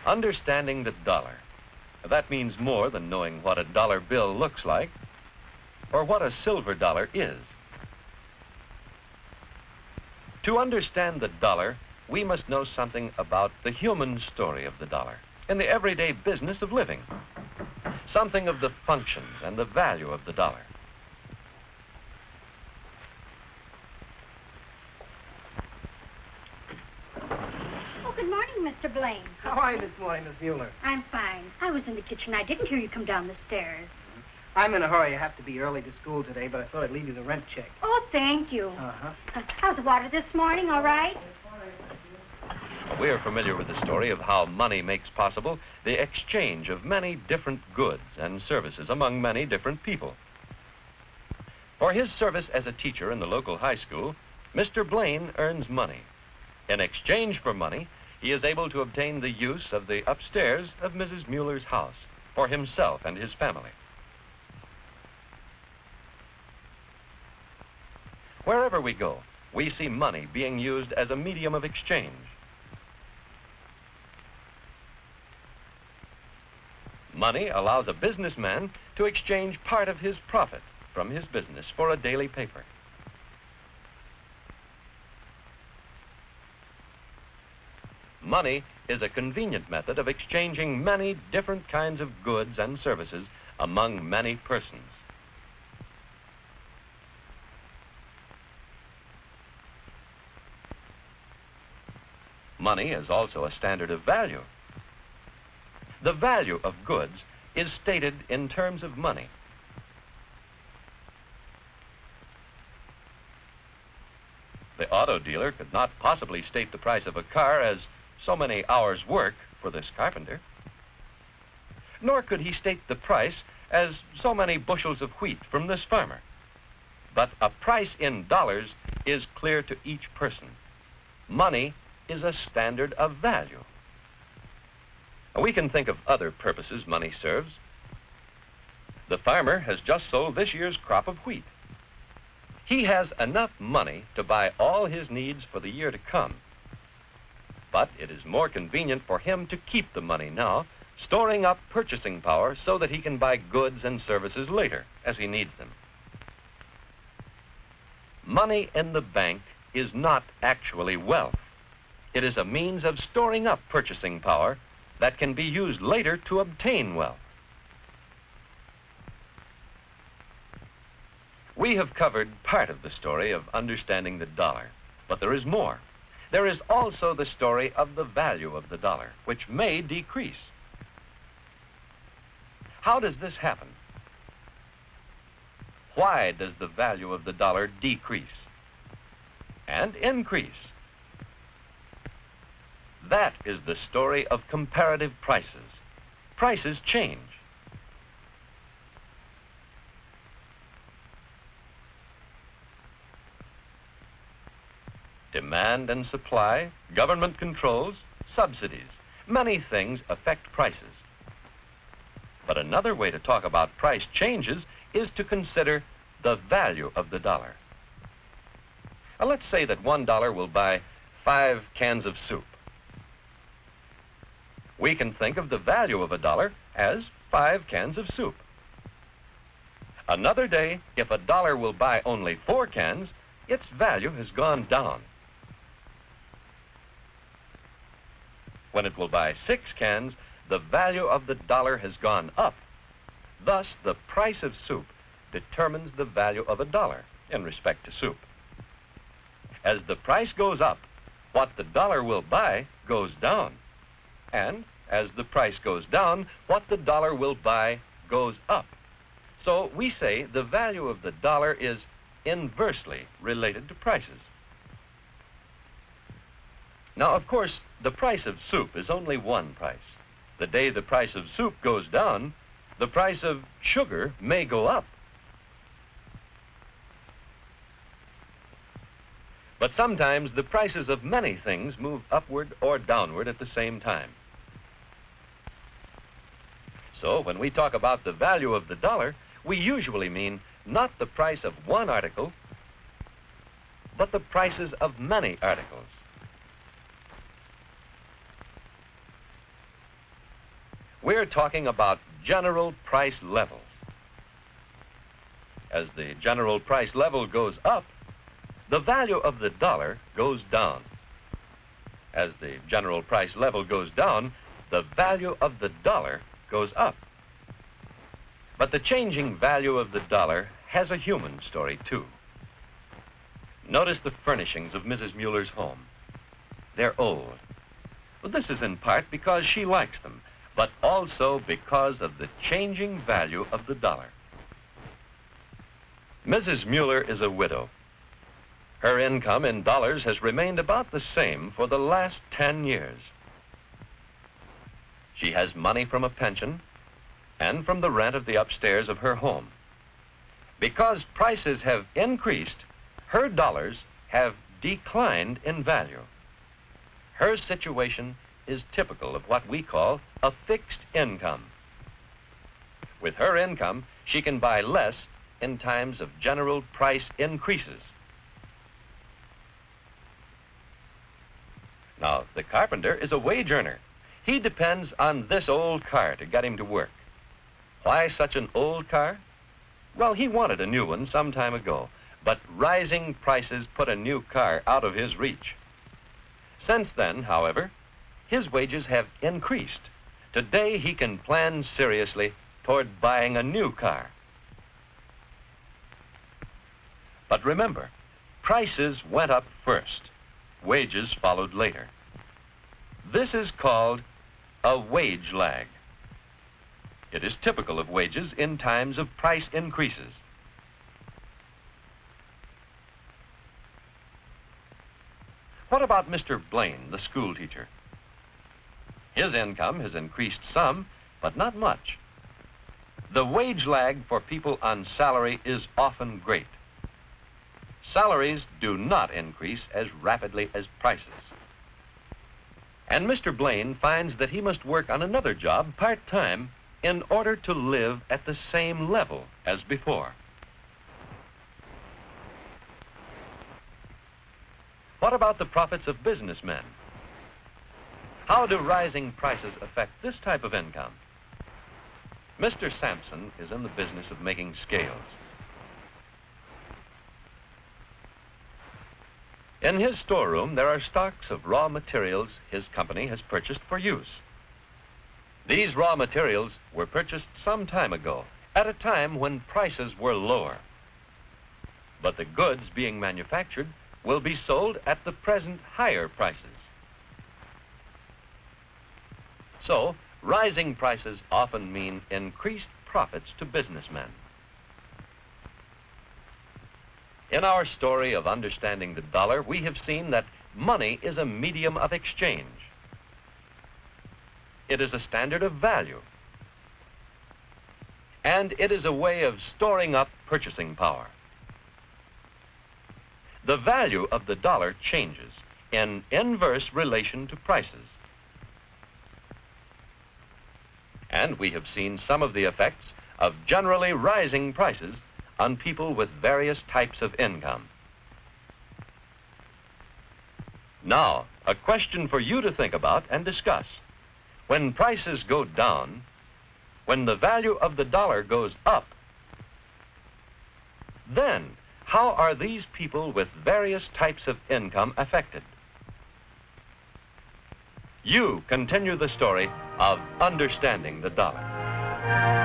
Understanding the dollar. That means more than knowing what a dollar bill looks like or what a silver dollar is. To understand the dollar, we must know something about the human story of the dollar in the everyday business of living, something of the functions and the value of the dollar. Good morning, Mr. Blaine. How are you this morning, Miss Mueller? I'm fine. I was in the kitchen. I didn't hear you come down the stairs. I'm in a hurry. I have to be early to school today, but I thought I'd leave you the rent check. Oh, thank you. How's the water this morning? All right? We are familiar with the story of how money makes possible the exchange of many different goods and services among many different people. For his service as a teacher in the local high school, Mr. Blaine earns money. In exchange for money, he is able to obtain the use of the upstairs of Mrs. Mueller's house for himself and his family. Wherever we go, we see money being used as a medium of exchange. Money allows a businessman to exchange part of his profit from his business for a daily paper. Money is a convenient method of exchanging many different kinds of goods and services among many persons. Money is also a standard of value. The value of goods is stated in terms of money. The auto dealer could not possibly state the price of a car as so many hours' work for this carpenter. Nor could he state the price as so many bushels of wheat from this farmer. But a price in dollars is clear to each person. Money is a standard of value. We can think of other purposes money serves. The farmer has just sold this year's crop of wheat. He has enough money to buy all his needs for the year to come. But it is more convenient for him to keep the money now, storing up purchasing power so that he can buy goods and services later as he needs them. Money in the bank is not actually wealth. It is a means of storing up purchasing power that can be used later to obtain wealth. We have covered part of the story of understanding the dollar, but there is more. There is also the story of the value of the dollar, which may decrease. How does this happen? Why does the value of the dollar decrease and increase? That is the story of comparative prices. Prices change. Demand and supply, government controls, subsidies, many things affect prices. But another way to talk about price changes is to consider the value of the dollar. Now, let's say that $1 will buy 5 cans of soup. We can think of the value of a dollar as 5 cans of soup. Another day, if a dollar will buy only 4 cans, its value has gone down. When it will buy 6 cans, the value of the dollar has gone up. Thus, the price of soup determines the value of a dollar in respect to soup. As the price goes up, what the dollar will buy goes down. And as the price goes down, what the dollar will buy goes up. So we say the value of the dollar is inversely related to prices. Now, of course, the price of soup is only one price. The day the price of soup goes down, the price of sugar may go up. But sometimes the prices of many things move upward or downward at the same time. So when we talk about the value of the dollar, we usually mean not the price of one article, but the prices of many articles. We're talking about general price levels. As the general price level goes up, the value of the dollar goes down. As the general price level goes down, the value of the dollar goes up. But the changing value of the dollar has a human story, too. Notice the furnishings of Mrs. Mueller's home. They're old. Well, this is in part because she likes them, but also because of the changing value of the dollar. Mrs. Mueller is a widow. Her income in dollars has remained about the same for the last 10 years. She has money from a pension and from the rent of the upstairs of her home. Because prices have increased, her dollars have declined in value. Her situation is typical of what we call a fixed income. With her income, she can buy less in times of general price increases. Now, the carpenter is a wage earner. He depends on this old car to get him to work. Why such an old car? Well, he wanted a new one some time ago, but rising prices put a new car out of his reach. Since then, however, his wages have increased. Today, he can plan seriously toward buying a new car. But remember, prices went up first. Wages followed later. This is called a wage lag. It is typical of wages in times of price increases. What about Mr. Blaine, the school teacher? His income has increased some, but not much. The wage lag for people on salary is often great. Salaries do not increase as rapidly as prices. And Mr. Blaine finds that he must work on another job part-time in order to live at the same level as before. What about the profits of businessmen? How do rising prices affect this type of income? Mr. Sampson is in the business of making scales. In his storeroom, there are stocks of raw materials his company has purchased for use. These raw materials were purchased some time ago, at a time when prices were lower. But the goods being manufactured will be sold at the present higher prices. So, rising prices often mean increased profits to businessmen. In our story of understanding the dollar, we have seen that money is a medium of exchange. It is a standard of value. And it is a way of storing up purchasing power. The value of the dollar changes in inverse relation to prices. And we have seen some of the effects of generally rising prices on people with various types of income. Now, a question for you to think about and discuss. When prices go down, when the value of the dollar goes up, then how are these people with various types of income affected? You continue the story of understanding the dollar.